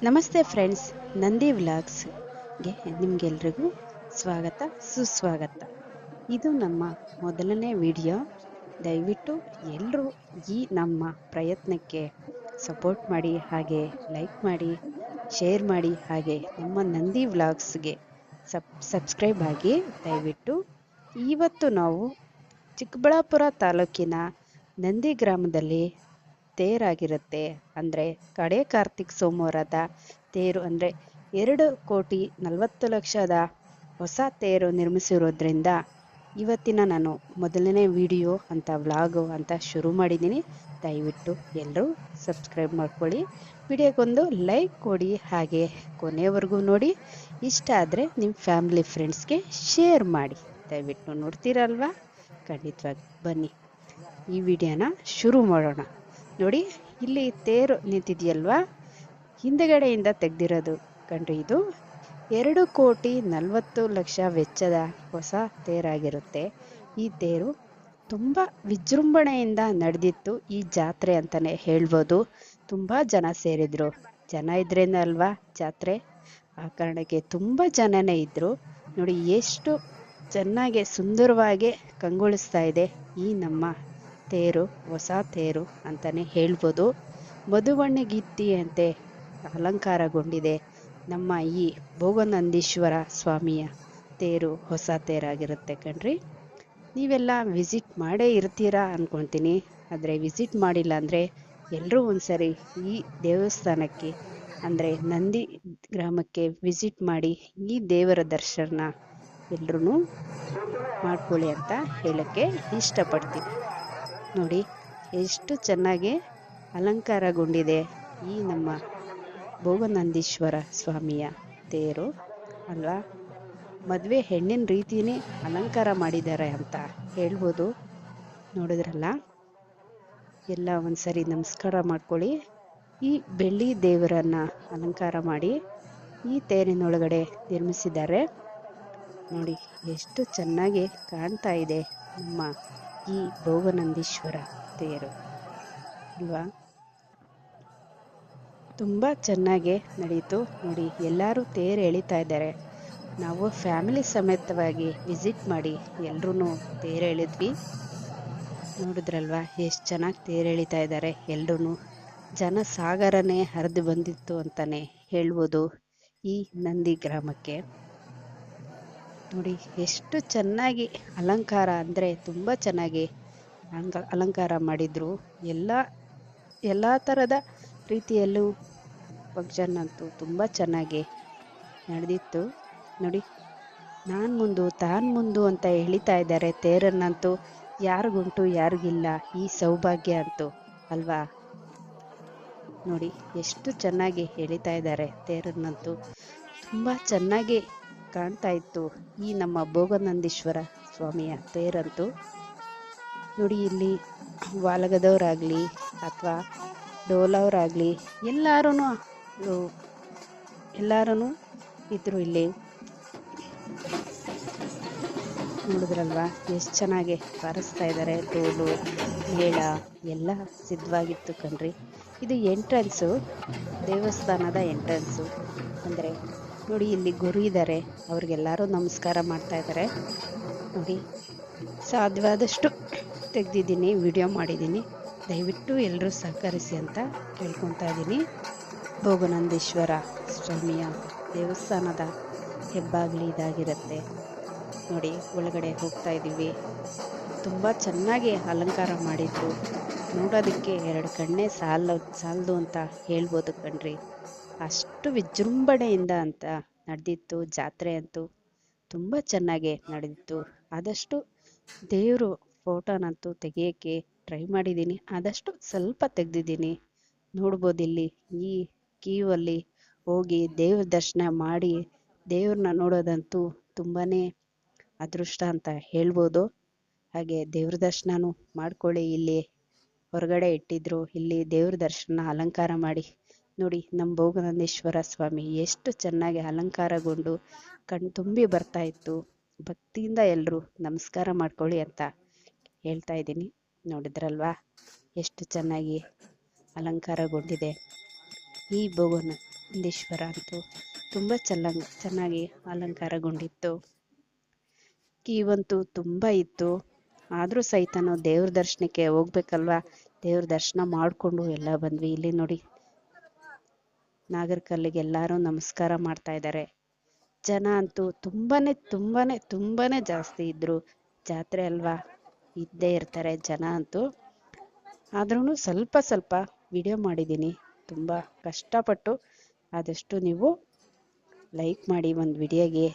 ನಮಸ್ತೆ ಫ್ರೆಂಡ್ಸ್, ನಂದಿ ವ್ಲಾಗ್ಸ್ಗೆ ನಿಮಗೆಲ್ರಿಗೂ ಸ್ವಾಗತ ಸುಸ್ವಾಗತ. ಇದು ನಮ್ಮ ಮೊದಲನೇ ವಿಡಿಯೋ. ದಯವಿಟ್ಟು ಎಲ್ಲರೂ ಈ ನಮ್ಮ ಪ್ರಯತ್ನಕ್ಕೆ ಸಪೋರ್ಟ್ ಮಾಡಿ, ಹಾಗೆ ಲೈಕ್ ಮಾಡಿ, ಶೇರ್ ಮಾಡಿ, ಹಾಗೆ ನಮ್ಮ ನಂದಿ ವ್ಲಾಗ್ಸ್ಗೆ ಸಬ್ಸ್ಕ್ರೈಬ್ ಆಗಿ ದಯವಿಟ್ಟು. ಇವತ್ತು ನಾವು ಚಿಕ್ಕಬಳ್ಳಾಪುರ ತಾಲೂಕಿನ ನಂದಿ ಗ್ರಾಮದಲ್ಲಿ ತೇರಾಗಿರುತ್ತೆ. ಅಂದರೆ ಕಡೆ ಕಾರ್ತಿಕ್ ಸೋಮವಾರದ ತೇರು, ಅಂದರೆ 2,40,00,000ದ ಹೊಸ ತೇರು ನಿರ್ಮಿಸಿರೋದ್ರಿಂದ ಇವತ್ತಿನ ನಾನು ಮೊದಲನೇ ವಿಡಿಯೋ ಅಂತ ವ್ಲಾಗು ಅಂತ ಶುರು ಮಾಡಿದ್ದೀನಿ. ದಯವಿಟ್ಟು ಎಲ್ಲರೂ ಸಬ್ಸ್ಕ್ರೈಬ್ ಮಾಡ್ಕೊಳ್ಳಿ, ವಿಡಿಯೋಗೊಂದು ಲೈಕ್ ಕೊಡಿ, ಹಾಗೆ ಕೊನೆವರೆಗೂ ನೋಡಿ. ಇಷ್ಟ ಆದರೆ ನಿಮ್ಮ ಫ್ಯಾಮಿಲಿ ಫ್ರೆಂಡ್ಸ್ಗೆ ಶೇರ್ ಮಾಡಿ. ದಯವಿಟ್ಟು ನೋಡ್ತೀರಲ್ವಾ? ಖಂಡಿತವಾಗಿ ಬನ್ನಿ ಈ ವಿಡಿಯೋನ ಶುರು ಮಾಡೋಣ. ನೋಡಿ, ಇಲ್ಲಿ ತೇರು ನಿಂತಿದೆಯಲ್ವಾ, ಹಿಂದಗಡೆಯಿಂದ ತೆಗೆದಿರೋದು ಕಣ್ರಿ. ಇದು 2,40,00,000 ವೆಚ್ಚದ ಹೊಸ ತೇರಾಗಿರುತ್ತೆ. ಈ ತೇರು ತುಂಬ ವಿಜೃಂಭಣೆಯಿಂದ ನಡೆದಿತ್ತು. ಈ ಜಾತ್ರೆ ಅಂತಲೇ ಹೇಳ್ಬೋದು. ತುಂಬ ಜನ ಸೇರಿದ್ರು. ಜನ ಇದ್ರೇನ ಅಲ್ವಾ ಜಾತ್ರೆ, ಆ ಕಾರಣಕ್ಕೆ ತುಂಬ ಜನನೇ ಇದ್ದರು. ನೋಡಿ ಎಷ್ಟು ಚೆನ್ನಾಗಿ ಸುಂದರವಾಗಿ ಕಂಗೊಳಿಸ್ತಾ ಇದೆ ಈ ನಮ್ಮ ತೇರು, ಹೊಸ ತೇರು ಅಂತಲೇ ಹೇಳ್ಬೋದು. ಮಧುಬಣ್ಣಗಿತ್ತಿಯಂತೆ ಅಲಂಕಾರಗೊಂಡಿದೆ ನಮ್ಮ ಈ ಭೋಗನಂದೀಶ್ವರ ಸ್ವಾಮಿಯ ತೇರು. ಹೊಸ ತೇರಾಗಿರುತ್ತೆ ಕಣ್ರಿ. ನೀವೆಲ್ಲ ವಿಸಿಟ್ ಮಾಡೇ ಇರ್ತೀರಾ ಅಂದ್ಕೊತೀನಿ. ಆದರೆ ವಿಸಿಟ್ ಮಾಡಿಲ್ಲ ಅಂದರೆ ಎಲ್ಲರೂ ಒಂದ್ಸರಿ ಈ ದೇವಸ್ಥಾನಕ್ಕೆ, ಅಂದರೆ ನಂದಿ ಗ್ರಾಮಕ್ಕೆ ವಿಸಿಟ್ ಮಾಡಿ ಈ ದೇವರ ದರ್ಶನ ಎಲ್ಲರೂ ಮಾಡ್ಕೊಳ್ಳಿ ಅಂತ ಹೇಳೋಕ್ಕೆ ಇಷ್ಟಪಡ್ತೀನಿ. ನೋಡಿ ಎಷ್ಟು ಚೆನ್ನಾಗಿ ಅಲಂಕಾರಗೊಂಡಿದೆ ಈ ನಮ್ಮ ಭೋಗನಂದೀಶ್ವರ ಸ್ವಾಮಿಯ ತೇರು ಅಲ್ವಾ. ಮದುವೆ ಹೆಣ್ಣಿನ ರೀತಿಯೇ ಅಲಂಕಾರ ಮಾಡಿದ್ದಾರೆ ಅಂತ ಹೇಳ್ಬೋದು. ನೋಡಿದ್ರಲ್ಲ, ಎಲ್ಲ ಒಂದ್ಸರಿ ನಮಸ್ಕಾರ ಮಾಡ್ಕೊಳ್ಳಿ. ಈ ಬೆಳ್ಳಿ ದೇವರನ್ನ ಅಲಂಕಾರ ಮಾಡಿ ಈ ತೇರಿನೊಳಗಡೆ ನಿರ್ಮಿಸಿದ್ದಾರೆ. ನೋಡಿ ಎಷ್ಟು ಚೆನ್ನಾಗಿ ಕಾಣ್ತಾ ಇದೆ ನಮ್ಮ ಈ ಭೋಗನಂದೀಶ್ವರ ತೇರು ಅಲ್ವಾ. ತುಂಬ ಚೆನ್ನಾಗಿ ನಡೀತು. ನೋಡಿ ಎಲ್ಲರೂ ತೇರು ಎಳಿತಾ ಇದ್ದಾರೆ. ನಾವು ಫ್ಯಾಮಿಲಿ ಸಮೇತವಾಗಿ ವಿಸಿಟ್ ಮಾಡಿ ಎಲ್ಲರೂ ತೇರು ಎಳಿದ್ವಿ. ನೋಡಿದ್ರಲ್ವಾ ಎಷ್ಟು ಚೆನ್ನಾಗಿ ತೇರು ಎಳಿತಾ ಇದ್ದಾರೆ ಎಲ್ಲರೂ. ಜನ ಸಾಗರನೇ ಹರಿದು ಬಂದಿತ್ತು ಅಂತಲೇ ಹೇಳ್ಬೋದು ಈ ನಂದಿ ಗ್ರಾಮಕ್ಕೆ. ನೋಡಿ ಎಷ್ಟು ಚೆನ್ನಾಗಿ ಅಲಂಕಾರ, ಅಂದರೆ ತುಂಬ ಚೆನ್ನಾಗಿ ಅಲಂಕಾರ ಮಾಡಿದ್ರು. ಎಲ್ಲ ಥರದ ರೀತಿಯಲ್ಲೂ ಫಂಕ್ಷನ್ ಅಂತೂ ತುಂಬ ಚೆನ್ನಾಗಿ ನಡೆದಿತ್ತು. ನೋಡಿ, ನಾನು ಮುಂದು ತಾನು ಮುಂದು ಅಂತ ಎಳಿತಾ ಇದ್ದಾರೆ ತೇರನ್ನಂತೂ. ಯಾರಿಗುಂಟು ಯಾರಿಗಿಲ್ಲ ಈ ಸೌಭಾಗ್ಯ ಅಂತೂ ಅಲ್ವಾ. ನೋಡಿ ಎಷ್ಟು ಚೆನ್ನಾಗಿ ಎಳಿತಾ ಇದ್ದಾರೆ ತೇರನ್ನಂತೂ. ತುಂಬ ಚೆನ್ನಾಗಿ ಕಾಣ್ತಾ ಇತ್ತು ಈ ನಮ್ಮ ಭೋಗನಂದೀಶ್ವರ ಸ್ವಾಮಿಯ ತೇರಂತೂ. ನೋಡಿ ಇಲ್ಲಿ ವಾಲಗದವರಾಗಲಿ ಅಥವಾ ಡೋಲವರಾಗಲಿ ಎಲ್ಲರೂ ಇದ್ರು ಇಲ್ಲಿ. ನೋಡಿದ್ರಲ್ವಾ ಎಷ್ಟು ಚೆನ್ನಾಗಿ ಬಾರಿಸ್ತಾ ಇದ್ದಾರೆ. ಡೋಲು ಮೇಳ ಎಲ್ಲ ಸಿದ್ಧವಾಗಿತ್ತು ಕಣ್ರಿ. ಇದು ಎಂಟ್ರೆನ್ಸು, ದೇವಸ್ಥಾನದ ಎಂಟ್ರೆನ್ಸು. ಅಂದರೆ ನೋಡಿ ಇಲ್ಲಿ ಗುರು ಇದ್ದಾರೆ, ಅವ್ರಿಗೆಲ್ಲರೂ ನಮಸ್ಕಾರ ಮಾಡ್ತಾ ಇದ್ದಾರೆ. ನೋಡಿ ಸಾಧ್ಯವಾದಷ್ಟು ತೆಗೆದಿದ್ದೀನಿ, ವಿಡಿಯೋ ಮಾಡಿದ್ದೀನಿ. ದಯವಿಟ್ಟು ಎಲ್ಲರೂ ಸಹಕರಿಸಿ ಅಂತ ಕೇಳ್ಕೊತಾ ಇದ್ದೀನಿ. ಭೋಗನಂದೀಶ್ವರ ಸ್ವಾಮಿಯ ದೇವಸ್ಥಾನದ ಹೆಬ್ಬಾಗಿಲು ಇದಾಗಿರುತ್ತೆ. ನೋಡಿ ಒಳಗಡೆ ಹೋಗ್ತಾ ಇದ್ದೀವಿ. ತುಂಬ ಚೆನ್ನಾಗಿ ಅಲಂಕಾರ ಮಾಡಿದ್ರು. ನೋಡೋದಕ್ಕೆ ಎರಡು ಕಣ್ಣೇ ಸಾಲದು ಅಂತ ಹೇಳ್ಬೋದು ಕಣ್ರಿ. ಅಷ್ಟು ವಿಜೃಂಭಣೆಯಿಂದ ಅಂತ ನಡೆದಿತ್ತು ಜಾತ್ರೆ ಅಂತೂ. ತುಂಬ ಚೆನ್ನಾಗಿ ನಡೆದಿತ್ತು. ಆದಷ್ಟು ದೇವರು ಫೋಟೋನಂತೂ ತೆಗಿಯೋಕ್ಕೆ ಟ್ರೈ ಮಾಡಿದ್ದೀನಿ. ಆದಷ್ಟು ಸ್ವಲ್ಪ ತೆಗೆದಿದ್ದೀನಿ. ನೋಡ್ಬೋದು ಇಲ್ಲಿ ಈ ಕ್ಯೂವಲ್ಲಿ ಹೋಗಿ ದೇವ್ರ ದರ್ಶನ ಮಾಡಿ ದೇವ್ರನ್ನ ನೋಡೋದಂತೂ ತುಂಬಾ ಅದೃಷ್ಟ ಅಂತ ಹೇಳ್ಬೋದು. ಹಾಗೆ ದೇವ್ರ ದರ್ಶನನೂ ಮಾಡ್ಕೊಳ್ಳಿ. ಇಲ್ಲಿ ಹೊರಗಡೆ ಇಟ್ಟಿದ್ರು, ಇಲ್ಲಿ ದೇವ್ರ ದರ್ಶನ ಅಲಂಕಾರ ಮಾಡಿ. ನೋಡಿ ನಮ್ಮ ಭೋಗನಂದೀಶ್ವರ ಸ್ವಾಮಿ ಎಷ್ಟು ಚೆನ್ನಾಗಿ ಅಲಂಕಾರಗೊಂಡು ಕಣ್ತುಂಬಿ ಬರ್ತಾ ಇತ್ತು. ಭಕ್ತಿಯಿಂದ ಎಲ್ಲರೂ ನಮಸ್ಕಾರ ಮಾಡ್ಕೊಳ್ಳಿ ಅಂತ ಹೇಳ್ತಾ ಇದ್ದೀನಿ. ನೋಡಿದ್ರಲ್ವಾ ಎಷ್ಟು ಚೆನ್ನಾಗಿ ಅಲಂಕಾರಗೊಂಡಿದೆ ಈ ನಂದೀಶ್ವರ ಅಂತೂ ತುಂಬ ಚೆನ್ನಾಗಿ ಅಲಂಕಾರಗೊಂಡಿತ್ತು. ಕ್ಯೂ ತುಂಬ ಇತ್ತು. ಆದರೂ ಸಹಿತ ನಾವು ದೇವ್ರ ದರ್ಶನಕ್ಕೆ ಹೋಗ್ಬೇಕಲ್ವಾ, ದೇವ್ರ ದರ್ಶನ ಮಾಡಿಕೊಂಡು ಎಲ್ಲ ಬಂದ್ವಿ. ಇಲ್ಲಿ ನೋಡಿ, ನಾಗರಕಲ್ಲಿಗೆ ಎಲ್ಲರೂ ನಮಸ್ಕಾರ ಮಾಡ್ತಾ ಇದ್ದಾರೆ. ಜನ ಅಂತೂ ತುಂಬಾನೇ ಜಾಸ್ತಿ ಇದ್ರು. ಜಾತ್ರೆ ಅಲ್ವಾ, ಇದ್ದೇ ಇರ್ತಾರೆ ಜನ ಅಂತೂ. ಆದ್ರೂ ಸ್ವಲ್ಪ ವಿಡಿಯೋ ಮಾಡಿದ್ದೀನಿ. ತುಂಬ ಕಷ್ಟಪಟ್ಟು. ಆದಷ್ಟು ನೀವು ಲೈಕ್ ಮಾಡಿ, ಒಂದು ವಿಡಿಯೋಗೆ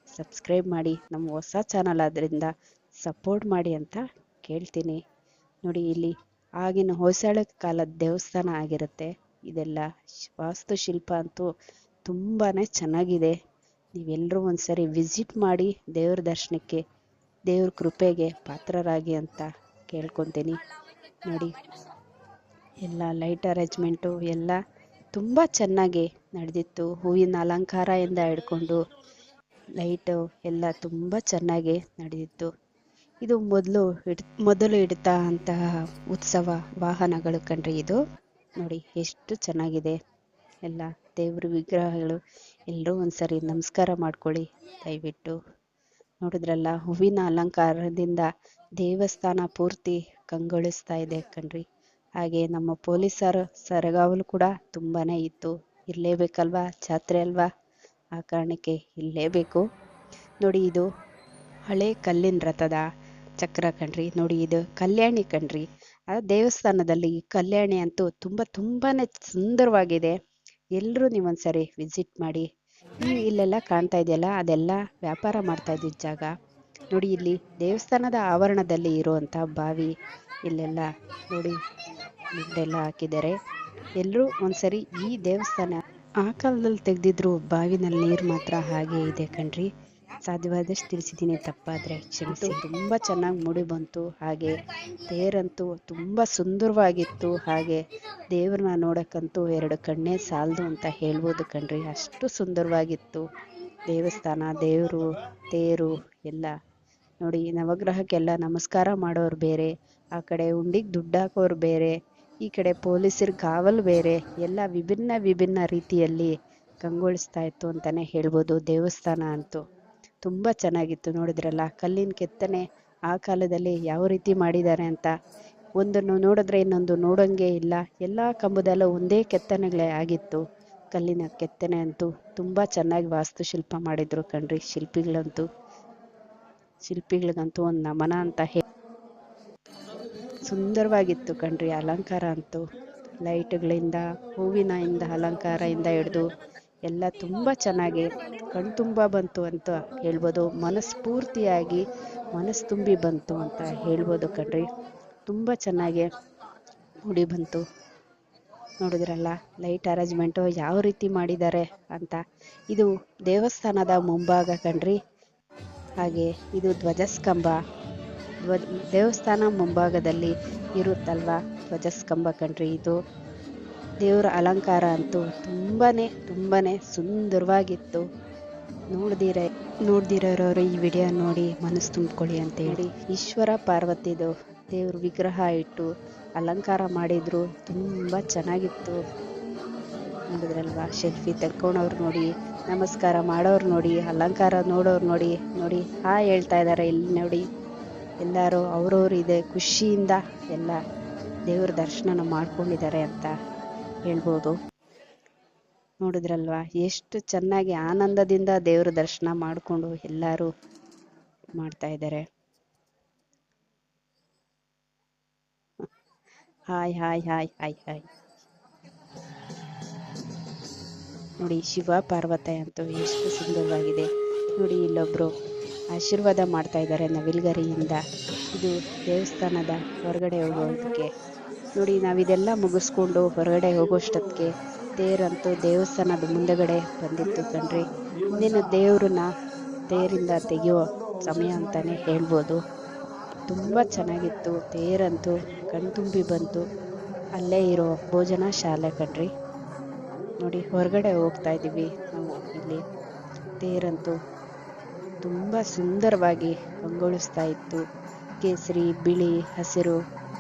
ಸಬ್ಸ್ಕ್ರೈಬ್ ಮಾಡಿ, ನಮ್ಮ ಹೊಸ ಚಾನಲ್ ಆದ್ದರಿಂದ ಸಪೋರ್ಟ್ ಮಾಡಿ ಅಂತ ಕೇಳ್ತೀನಿ. ನೋಡಿ, ಇಲ್ಲಿ ಆಗಿನ ಹೊಯ್ಸಳ ಕಾಲದ ದೇವಸ್ಥಾನ ಆಗಿರುತ್ತೆ. ಇದೆಲ್ಲ ವಾಸ್ತುಶಿಲ್ಪ ಅಂತೂ ತುಂಬಾ ಚೆನ್ನಾಗಿದೆ. ನೀವೆಲ್ಲರೂ ಒಂದ್ಸರಿ ವಿಸಿಟ್ ಮಾಡಿ ದೇವ್ರ ದರ್ಶನಕ್ಕೆ, ದೇವ್ರ ಕೃಪೆಗೆ ಪಾತ್ರರಾಗಿ ಅಂತ ಕೇಳ್ಕೊತೀನಿ. ನೋಡಿ, ಎಲ್ಲ ಲೈಟ್ ಅರೇಂಜ್ಮೆಂಟು ಎಲ್ಲ ತುಂಬ ಚೆನ್ನಾಗಿ ನಡೆದಿತ್ತು. ಹೂವಿನ ಅಲಂಕಾರದಿಂದ ಹಿಡ್ಕೊಂಡು ಲೈಟು ಎಲ್ಲ ತುಂಬ ಚೆನ್ನಾಗಿ ನಡೆದಿತ್ತು. ಇದು ಮೊದಲು ಇಡ್ತಾ ಅಂತಹ ಉತ್ಸವ ವಾಹನಗಳು ಕಣ್ರಿ ಇದು. ನೋಡಿ ಎಷ್ಟು ಚೆನ್ನಾಗಿದೆ. ಎಲ್ಲ ದೇವ್ರ ವಿಗ್ರಹಗಳು. ಎಲ್ಲರೂ ಒಂದ್ಸರಿ ನಮಸ್ಕಾರ ಮಾಡ್ಕೊಳ್ಳಿ ದಯವಿಟ್ಟು. ನೋಡಿದ್ರಲ್ಲ, ಹೂವಿನ ಅಲಂಕಾರದಿಂದ ದೇವಸ್ಥಾನ ಪೂರ್ತಿ ಕಂಗೊಳಿಸ್ತಾ ಇದೆ ಕಣ್ರಿ. ಹಾಗೆ ನಮ್ಮ ಪೊಲೀಸರ ಸರಗಾವಲು ಕೂಡ ತುಂಬಾನೇ ಇತ್ತು. ಇರಲೇಬೇಕಲ್ವಾ, ಜಾತ್ರೆ ಅಲ್ವಾ, ಆ ಕಾರಣಕ್ಕೆ ಇರಲೇಬೇಕು. ನೋಡಿ, ಇದು ಹಳೆ ಕಲ್ಲಿನ ರಥದ ಚಕ್ರ ಕಣ್ರಿ. ನೋಡಿ, ಇದು ಕಲ್ಯಾಣಿ ಕಣ್ರಿ. ಆ ದೇವಸ್ಥಾನದಲ್ಲಿ ಕಲ್ಯಾಣಿ ಅಂತೂ ತುಂಬಾನೇ ಸುಂದರವಾಗಿದೆ. ಎಲ್ಲರೂ ನೀವೊಂದ್ಸರಿ ವಿಸಿಟ್ ಮಾಡಿ. ಇಲ್ಲೆಲ್ಲ ಕಾಣ್ತಾ ಇದೆಯಲ್ಲ, ಅದೆಲ್ಲ ವ್ಯಾಪಾರ ಮಾಡ್ತಾ ಇದ್ದಿದ್ದ ಜಾಗ. ನೋಡಿ, ಇಲ್ಲಿ ದೇವಸ್ಥಾನದ ಆವರಣದಲ್ಲಿ ಇರುವಂತ ಬಾವಿ. ಇಲ್ಲೆಲ್ಲ ನೋಡಿ, ದುಡ್ಡೆಲ್ಲ ಹಾಕಿದ್ದಾರೆ. ಎಲ್ಲರೂ ಒಂದ್ಸರಿ ಈ ದೇವಸ್ಥಾನ ಆ ಕಾಲದಲ್ಲಿ ತೆಗೆದಿದ್ರು ಬಾವಿನಲ್ಲಿ ನೀರು ಮಾತ್ರ ಹಾಗೆ ಇದೆ ಕಣ್ರಿ. ಸಾಧ್ಯವಾದಷ್ಟು ತಿಳಿಸಿದ್ದೀನಿ, ತಪ್ಪಾದ್ರೆ ಕ್ಷಮಿಸಿ. ತುಂಬ ಚೆನ್ನಾಗಿ ಮೂಡಿ ಬಂತು. ಹಾಗೆ ತೇರಂತೂ ತುಂಬ ಸುಂದರವಾಗಿತ್ತು. ಹಾಗೆ ದೇವ್ರನ್ನ ನೋಡಕ್ಕಂತೂ 2 ಕಣ್ಣೇ ಸಾಲದು ಅಂತ ಹೇಳ್ಬೋದು ಕಣ್ರಿ. ಅಷ್ಟು ಸುಂದರವಾಗಿತ್ತು ದೇವಸ್ಥಾನ, ದೇವರು, ತೇರು ಎಲ್ಲ. ನೋಡಿ, ನವಗ್ರಹಕ್ಕೆಲ್ಲ ನಮಸ್ಕಾರ ಮಾಡೋರು ಬೇರೆ, ಆ ಕಡೆ ಉಂಡಿಗೆ ದುಡ್ಡು ಹಾಕೋರು ಬೇರೆ, ಈ ಕಡೆ ಪೊಲೀಸರ ಕಾವಲು ಬೇರೆ. ಎಲ್ಲ ವಿಭಿನ್ನ ರೀತಿಯಲ್ಲಿ ಕಂಗೊಳಿಸ್ತಾ ಇತ್ತು ಅಂತಾನೆ ಹೇಳ್ಬೋದು. ದೇವಸ್ಥಾನ ಅಂತೂ ತುಂಬ ಚೆನ್ನಾಗಿತ್ತು. ನೋಡಿದ್ರಲ್ಲ, ಕಲ್ಲಿನ ಕೆತ್ತನೆ ಆ ಕಾಲದಲ್ಲಿ ಯಾವ ರೀತಿ ಮಾಡಿದ್ದಾರೆ ಅಂತ. ಒಂದನ್ನು ನೋಡಿದ್ರೆ ಇನ್ನೊಂದು ನೋಡೋಂಗೆ ಇಲ್ಲ. ಎಲ್ಲ ಕಂಬದಲ್ಲ ಒಂದೇ ಕೆತ್ತನೆಗಳೇ ಆಗಿತ್ತು. ಕಲ್ಲಿನ ಕೆತ್ತನೆ ಅಂತೂ ತುಂಬ ಚೆನ್ನಾಗಿ ವಾಸ್ತುಶಿಲ್ಪ ಮಾಡಿದ್ರು ಕಣ್ರಿ. ಶಿಲ್ಪಿಗಳಿಗಂತೂ ಒಂದು ನಮನ ಅಂತ ಸುಂದರವಾಗಿತ್ತು ಕಣ್ರಿ. ಅಲಂಕಾರ ಅಂತೂ ಲೈಟ್ಗಳಿಂದ, ಹೂವಿನಿಂದ ಅಲಂಕಾರದಿಂದ ಹಿಡಿದು ಎಲ್ಲ ತುಂಬ ಚೆನ್ನಾಗಿ ಕಣ್ತುಂಬ ಬಂತು ಅಂತ ಹೇಳ್ಬೋದು. ಮನಸ್ಫೂರ್ತಿಯಾಗಿ ಮನಸ್ಸು ತುಂಬಿ ಬಂತು ಅಂತ ಹೇಳ್ಬೋದು ಕಣ್ರಿ. ತುಂಬ ಚೆನ್ನಾಗಿ ಮೂಡಿ ಬಂತು. ನೋಡಿದ್ರಲ್ಲ, ಲೈಟ್ ಅರೇಂಜ್ಮೆಂಟು ಯಾವ ರೀತಿ ಮಾಡಿದ್ದಾರೆ ಅಂತ. ಇದು ದೇವಸ್ಥಾನದ ಮುಂಭಾಗ ಕಣ್ರಿ. ಹಾಗೆ ಇದು ಧ್ವಜಸ್ತಂಭ. ದೇವಸ್ಥಾನ ಮುಂಭಾಗದಲ್ಲಿ ಇರುತ್ತಲ್ವಾ ಧ್ವಜಸ್ತಂಭ ಕಣ್ರಿ. ಇದು ದೇವರ ಅಲಂಕಾರ ಅಂತೂ ತುಂಬಾನೇ ಸುಂದರವಾಗಿತ್ತು. ನೋಡ್ದಿರೋರು ಈ ವಿಡಿಯೋ ನೋಡಿ ಮನಸ್ಸು ತುಂಬಿಕೊಳ್ಳಿ ಅಂತ ಹೇಳಿ ಈಶ್ವರ ಪಾರ್ವತಿದು ದೇವ್ರ ವಿಗ್ರಹ ಇಟ್ಟು ಅಲಂಕಾರ ಮಾಡಿದ್ರು. ತುಂಬ ಚೆನ್ನಾಗಿತ್ತು. ನೋಡಿದ್ರಲ್ವಾ, ಸೆಲ್ಫಿ ತೆಕ್ಕೊಂಡವ್ರು ನೋಡಿ, ನಮಸ್ಕಾರ ಮಾಡೋರು ನೋಡಿ, ಅಲಂಕಾರ ನೋಡೋರು ನೋಡಿ ಹೇಳ್ತಾ ಇದ್ದಾರೆ. ಇಲ್ಲಿ ನೋಡಿ, ಎಲ್ಲರೂ ಅವ್ರವ್ರು ಇದೆ ಖುಷಿಯಿಂದ ಎಲ್ಲ ದೇವ್ರ ದರ್ಶನ ಮಾಡ್ಕೊಂಡಿದ್ದಾರೆ ಅಂತ ಹೇಳ್ಬೋದು. ನೋಡಿದ್ರಲ್ವಾ, ಎಷ್ಟು ಚೆನ್ನಾಗಿ ಆನಂದದಿಂದ ದೇವ್ರ ದರ್ಶನ ಮಾಡಿಕೊಂಡು ಎಲ್ಲರೂ ಮಾಡ್ತಾ ಇದ್ದಾರೆ. Hi hi hi hi hi. ನೋಡಿ, ಶಿವ ಪಾರ್ವತಿ ಅಂತೂ ಎಷ್ಟು ಸುಂದರವಾಗಿದೆ. ನೋಡಿ, ಇಲ್ಲೊಬ್ರು ಆಶೀರ್ವಾದ ಮಾಡ್ತಾ ಇದ್ದಾರೆ ನವಿಲ್ಗರಿಯಿಂದ. ಇದು ದೇವಸ್ಥಾನದ ಹೊರಗಡೆ ಹೋಗೋದಕ್ಕೆ. ನೋಡಿ, ನಾವಿದೆಲ್ಲ ಮುಗಿಸ್ಕೊಂಡು ಹೊರಗಡೆ ಹೋಗೋಷ್ಟೊತ್ತಿಗೆ ತೇರಂತೂ ದೇವಸ್ಥಾನದ ಮುಂದಗಡೆ ಬಂದಿತ್ತು ಕಣ್ರಿ. ಇನ್ನೇನು ದೇವ್ರನ್ನ ತೇರಿಂದ ತೆಗೆಯೋ ಸಮಯ ಅಂತಾನೆ ಹೇಳ್ಬೋದು. ತುಂಬ ಚೆನ್ನಾಗಿತ್ತು. ತೇರಂತೂ ಕಣ್ತುಂಬಿ ಬಂತು. ಅಲ್ಲೇ ಇರೋ ಭೋಜನ ಶಾಲೆ ಕಣ್ರಿ. ನೋಡಿ, ಹೊರಗಡೆ ಹೋಗ್ತಾ ಇದ್ದೀವಿ ನಾವು. ಇಲ್ಲಿ ತೇರಂತೂ ತುಂಬ ಸುಂದರವಾಗಿ ಕಂಗೊಳಿಸ್ತಾ ಇತ್ತು. ಕೇಸರಿ, ಬಿಳಿ, ಹಸಿರು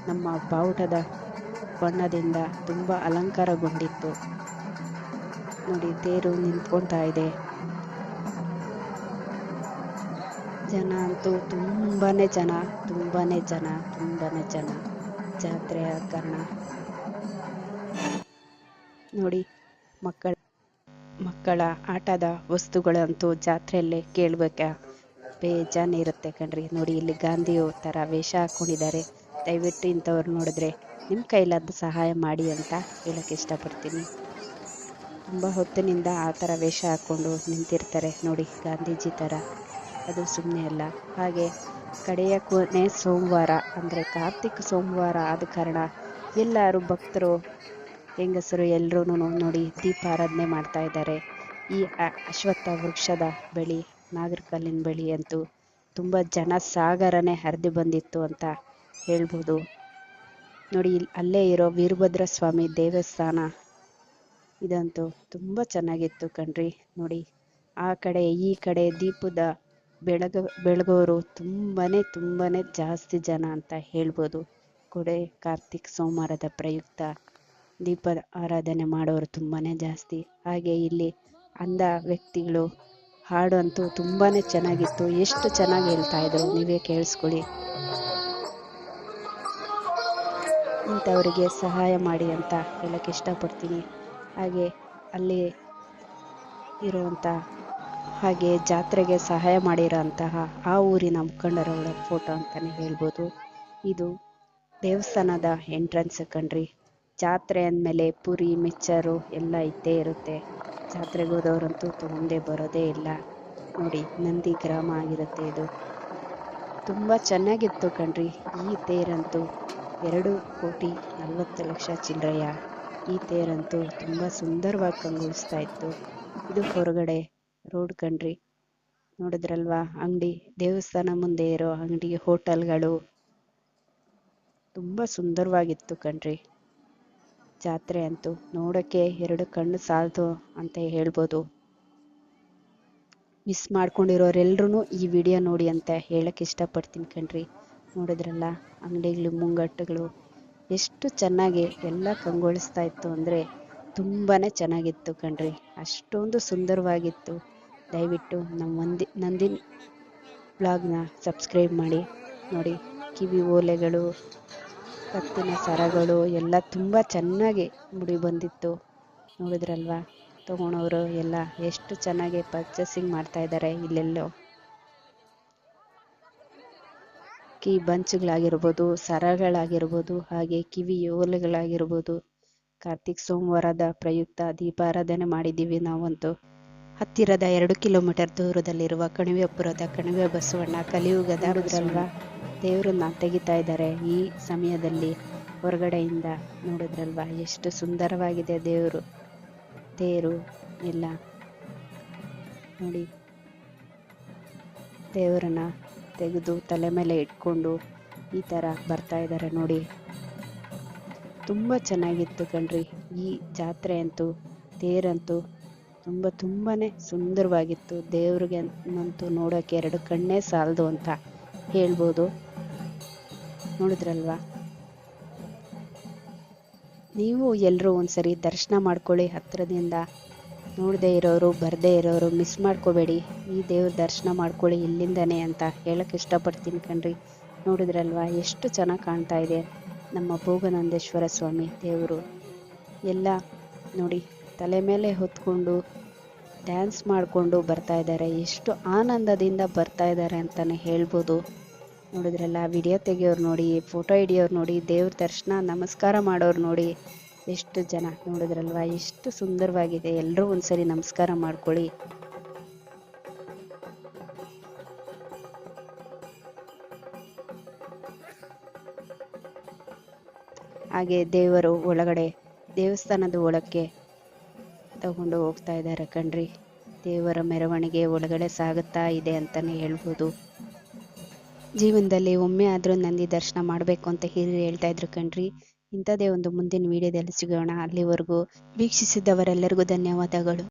ನಮ್ಮ ಬಾವುಟದ ಬಣ್ಣದಿಂದ ತುಂಬ ಅಲಂಕಾರಗೊಂಡಿತ್ತು. ನೋಡಿ ತೇರು ನಿಂತ್ಕೊಳ್ತಾ ಇದೆ. ಜನ ಅಂತೂ ತುಂಬಾನೇ ಜನ ಜಾತ್ರೆಯ ಕಾರಣ. ನೋಡಿ ಮಕ್ಕಳ ಆಟದ ವಸ್ತುಗಳಂತೂ ಜಾತ್ರೆಯಲ್ಲೇ ಕೇಳ್ಬೇಕಾ ಬೇಜಾನ್ ಇರುತ್ತೆ ಕಣ್ರಿ. ನೋಡಿ ಇಲ್ಲಿ ಗಾಂಧಿಯು ತರ ವೇಷ ಹಾಕೊಂಡಿದ್ದಾರೆ. ದಯವಿಟ್ಟು ಇಂಥವ್ರು ನೋಡಿದ್ರೆ ನಿಮ್ಮ ಕೈಲಾದ ಸಹಾಯ ಮಾಡಿ ಅಂತ ಹೇಳಕ್ಕೆ ಇಷ್ಟಪಡ್ತೀನಿ. ತುಂಬಾ ಹೊತ್ತಿನಿಂದ ಆ ಥರ ವೇಷ ಹಾಕ್ಕೊಂಡು ನಿಂತಿರ್ತಾರೆ ನೋಡಿ, ಗಾಂಧೀಜಿ ಥರ. ಅದು ಸುಮ್ಮನೆ ಅಲ್ಲ. ಹಾಗೆ ಕಡೆಯ ಕೊನೆ ಸೋಮವಾರ ಅಂದರೆ ಕಾರ್ತಿಕ್ ಸೋಮವಾರ ಆದ ಕಾರಣ ಎಲ್ಲರೂ ಭಕ್ತರು ಹೆಂಗಸರು ಎಲ್ಲರೂ ನೋಡಿ ದೀಪಾರಾಧನೆ ಮಾಡ್ತಾ ಇದ್ದಾರೆ. ಈ ಅಶ್ವತ್ಥ ವೃಕ್ಷದ ಬಳಿ, ನಾಗರಕಲ್ಲಿನ ಬಳಿ ಅಂತೂ ತುಂಬ ಜನ ಸಾಗರನೇ ಹರಿದು ಬಂದಿತ್ತು ಅಂತ ಹೇಳ್ಬೋದು. ನೋಡಿ ಅಲ್ಲೇ ಇರೋ ವೀರಭದ್ರ ಸ್ವಾಮಿ ದೇವಸ್ಥಾನ ಇದಂತೂ ತುಂಬ ಚೆನ್ನಾಗಿತ್ತು ಕಣ್ರಿ. ನೋಡಿ ಆ ಕಡೆ ಈ ಕಡೆ ದೀಪದ ಬೆಳಗೋರು ತುಂಬಾನೇ ಜಾಸ್ತಿ ಜನ ಅಂತ ಹೇಳ್ಬೋದು. ಕೊಡೆ ಕಾರ್ತಿಕ್ ಸೋಮವಾರದ ಪ್ರಯುಕ್ತ ದೀಪದ ಆರಾಧನೆ ಮಾಡೋರು ತುಂಬಾನೇ ಜಾಸ್ತಿ. ಹಾಗೆ ಇಲ್ಲಿ ಅಂದ ವ್ಯಕ್ತಿಗಳು ಹಾಡು ಅಂತೂ ತುಂಬಾನೇ ಚೆನ್ನಾಗಿತ್ತು. ಎಷ್ಟು ಚೆನ್ನಾಗಿ ಹೇಳ್ತಾ ಇದ್ರು, ನೀವೇ ಕೇಳಿಸ್ಕೊಳ್ಳಿ. ಇಂಥವರಿಗೆ ಸಹಾಯ ಮಾಡಿ ಅಂತ ಹೇಳಕ್ಕೆ ಇಷ್ಟಪಡ್ತೀನಿ. ಹಾಗೆ ಅಲ್ಲಿ ಇರುವಂಥ ಹಾಗೆ ಜಾತ್ರೆಗೆ ಸಹಾಯ ಮಾಡಿರೋಂತಹ ಆ ಊರಿನ ಮುಖಂಡರವರ ಫೋಟೋ ಅಂತಲೇ ಹೇಳ್ಬೋದು. ಇದು ದೇವಸ್ಥಾನದ ಎಂಟ್ರೆನ್ಸ್ ಕಣ್ರಿ. ಜಾತ್ರೆ ಅಂದಮೇಲೆ ಪುರಿ ಮಿಕ್ಚರು ಎಲ್ಲ ಇದ್ದೇ ಇರುತ್ತೆ. ಜಾತ್ರೆಗೆ ಹೋದವರಂತೂ ತೊಗೊಂಡೇ ಬರೋದೇ ಇಲ್ಲ. ನೋಡಿ ನಂದಿ ಗ್ರಾಮ ಆಗಿರುತ್ತೆ ಇದು. ತುಂಬ ಚೆನ್ನಾಗಿತ್ತು ಕಣ್ರಿ. ಈ ತೇರಂತೂ 2,40,00,000 ಚಿಲ್ಲರೆಯ ಈ ತೇರಂತೂ ತುಂಬ ಸುಂದರವಾಗಿ ಕಂಗೊಳಿಸ್ತಾ ಇತ್ತು. ಇದು ಹೊರಗಡೆ ರೋಡ್ ಕಣ್ರಿ. ನೋಡಿದ್ರಲ್ವಾ ಅಂಗಡಿ, ದೇವಸ್ಥಾನ ಮುಂದೆ ಇರೋ ಅಂಗಡಿ, ಹೋಟೆಲ್ಗಳು ತುಂಬ ಸುಂದರವಾಗಿತ್ತು ಕಣ್ರಿ. ಜಾತ್ರೆ ಅಂತೂ ನೋಡೋಕ್ಕೆ 2 ಕಣ್ಣು ಸಾಲದು ಅಂತ ಹೇಳ್ಬೋದು. ಮಿಸ್ ಮಾಡ್ಕೊಂಡಿರೋರೆಲ್ರೂ ಈ ವಿಡಿಯೋ ನೋಡಿ ಅಂತ ಹೇಳಕ್ಕೆ ಇಷ್ಟಪಡ್ತೀನಿ ಕಣ್ರಿ. ನೋಡಿದ್ರಲ್ಲ ಅಂಗಡಿಗಳು, ಮುಂಗಟ್ಟುಗಳು ಎಷ್ಟು ಚೆನ್ನಾಗಿ ಎಲ್ಲ ಕಂಗೊಳಿಸ್ತಾ ಇತ್ತು ಅಂದರೆ ತುಂಬಾನೇ ಚೆನ್ನಾಗಿತ್ತು ಕಣ್ರಿ. ಅಷ್ಟೊಂದು ಸುಂದರವಾಗಿತ್ತು. ದಯವಿಟ್ಟು ನಮ್ಮ ನಂದಿನ್ ಬ್ಲಾಗ್ನ ಸಬ್ಸ್ಕ್ರೈಬ್ ಮಾಡಿ. ನೋಡಿ ಕಿವಿ ಓಲೆಗಳು, ಕತ್ತಿನ ಸರಗಳು ಎಲ್ಲ ತುಂಬ ಚೆನ್ನಾಗಿ ಮುಡಿ ಬಂದಿತ್ತು. ನೋಡಿದ್ರಲ್ವಾ ತಗೊಳೋರು ಎಲ್ಲ ಎಷ್ಟು ಚೆನ್ನಾಗಿ ಪರ್ಚೇಸಿಂಗ್ ಮಾಡ್ತಾ ಇದ್ದಾರೆ. ಇಲ್ಲೆಲ್ಲೋ ಕೀ ಬಂಚ್ಗಳಾಗಿರ್ಬೋದು, ಸರಗಳಾಗಿರ್ಬೋದು, ಹಾಗೆ ಕಿವಿ ಓಲೆಗಳಾಗಿರ್ಬೋದು. ಕಾರ್ತಿಕ್ ಸೋಮವಾರದ ಪ್ರಯುಕ್ತ ದೀಪಾರಾಧನೆ ಮಾಡಿದ್ದೀವಿ ನಾವಂತೂ. ಹತ್ತಿರದ 2 ಕಿಲೋಮೀಟರ್ ದೂರದಲ್ಲಿರುವ ಕಣಿವೆಪುರದ ಕಣಿವೆ ಬಸವಣ್ಣ ಕಲಿಯುಗದ ನೋಡಿದ್ರಲ್ವಾ ದೇವರನ್ನ ತೆಗಿತಾ ಇದ್ದಾರೆ ಈ ಸಮಯದಲ್ಲಿ ಹೊರಗಡೆಯಿಂದ. ನೋಡಿದ್ರಲ್ವಾ ಎಷ್ಟು ಸುಂದರವಾಗಿದೆ ದೇವರು, ತೇರು ಎಲ್ಲ. ನೋಡಿ ದೇವರನ್ನ ತೆಗೆದು ತಲೆ ಮೇಲೆ ಇಟ್ಕೊಂಡು ಈ ಥರ ಬರ್ತಾ ಇದ್ದಾರೆ ನೋಡಿ. ತುಂಬ ಚೆನ್ನಾಗಿತ್ತು ಕಣ್ರಿ. ಈ ಜಾತ್ರೆ ಅಂತೂ ತೇರಂತೂ ತುಂಬಾನೇ ಸುಂದರವಾಗಿತ್ತು. ದೇವ್ರಿಗೆ ಅಂತೂ ನೋಡೋಕ್ಕೆ 2 ಕಣ್ಣೇ ಸಾಲದು ಅಂತ ಹೇಳ್ಬೋದು. ನೋಡಿದ್ರಲ್ವಾ, ನೀವು ಎಲ್ಲರೂ ಒಂದ್ಸರಿ ದರ್ಶನ ಮಾಡ್ಕೊಳ್ಳಿ ಹತ್ರದಿಂದ. ನೋಡದೇ ಇರೋರು, ಬರದೇ ಇರೋರು ಮಿಸ್ ಮಾಡ್ಕೋಬೇಡಿ. ಈ ದೇವ್ರ ದರ್ಶನ ಮಾಡ್ಕೊಳ್ಳಿ ಇಲ್ಲಿಂದನೇ ಅಂತ ಹೇಳಕ್ಕೆ ಇಷ್ಟಪಡ್ತೀನಿ ಕಣ್ರಿ. ನೋಡಿದ್ರಲ್ವಾ ಎಷ್ಟು ಚೆನ್ನಾಗಿ ಕಾಣ್ತಾ ಇದೆ ನಮ್ಮ ಭೋಗನಂದೇಶ್ವರ ಸ್ವಾಮಿ ದೇವರು. ಎಲ್ಲ ನೋಡಿ ತಲೆ ಮೇಲೆ ಹೊತ್ಕೊಂಡು ಡ್ಯಾನ್ಸ್ ಮಾಡಿಕೊಂಡು ಬರ್ತಾ ಇದ್ದಾರೆ. ಎಷ್ಟು ಆನಂದದಿಂದ ಬರ್ತಾ ಇದ್ದಾರೆ ಅಂತಲೇ ಹೇಳ್ಬೋದು. ನೋಡಿದ್ರಲ್ಲ ವಿಡಿಯೋ ತೆಗಿಯೋರು ನೋಡಿ, ಫೋಟೋ ಹಿಡಿಯೋರು ನೋಡಿ, ದೇವ್ರ ದರ್ಶನ ನಮಸ್ಕಾರ ಮಾಡೋರು ನೋಡಿ ಎಷ್ಟು ಜನ. ನೋಡಿದ್ರಲ್ವಾ ಎಷ್ಟು ಸುಂದರವಾಗಿದೆ. ಎಲ್ಲರೂ ಒಂದ್ಸರಿ ನಮಸ್ಕಾರ ಮಾಡ್ಕೊಳ್ಳಿ. ಹಾಗೆ ದೇವರು ಒಳಗಡೆ ದೇವಸ್ಥಾನದ ಒಳಕ್ಕೆ ತಗೊಂಡು ಹೋಗ್ತಾ ಇದ್ದಾರೆ ಕಣ್ರಿ. ದೇವರ ಮೆರವಣಿಗೆ ಒಳಗಡೆ ಸಾಗುತ್ತಾ ಇದೆ ಅಂತಾನೆ ಹೇಳ್ಬೋದು. ಜೀವನದಲ್ಲಿ ಒಮ್ಮೆ ಆದರೂ ನಂದಿ ದರ್ಶನ ಮಾಡಬೇಕು ಅಂತ ಹಿರಿಯರು ಹೇಳ್ತಾ ಇದ್ರು ಕಣ್ರಿ. ಇಂಥದೇ ಒಂದು ಮುಂದಿನ ವಿಡಿಯೋದಲ್ಲಿ ಸಿಗೋಣ. ಅಲ್ಲಿವರೆಗೂ ವೀಕ್ಷಿಸಿದವರೆಲ್ಲರಿಗೂ ಧನ್ಯವಾದಗಳು.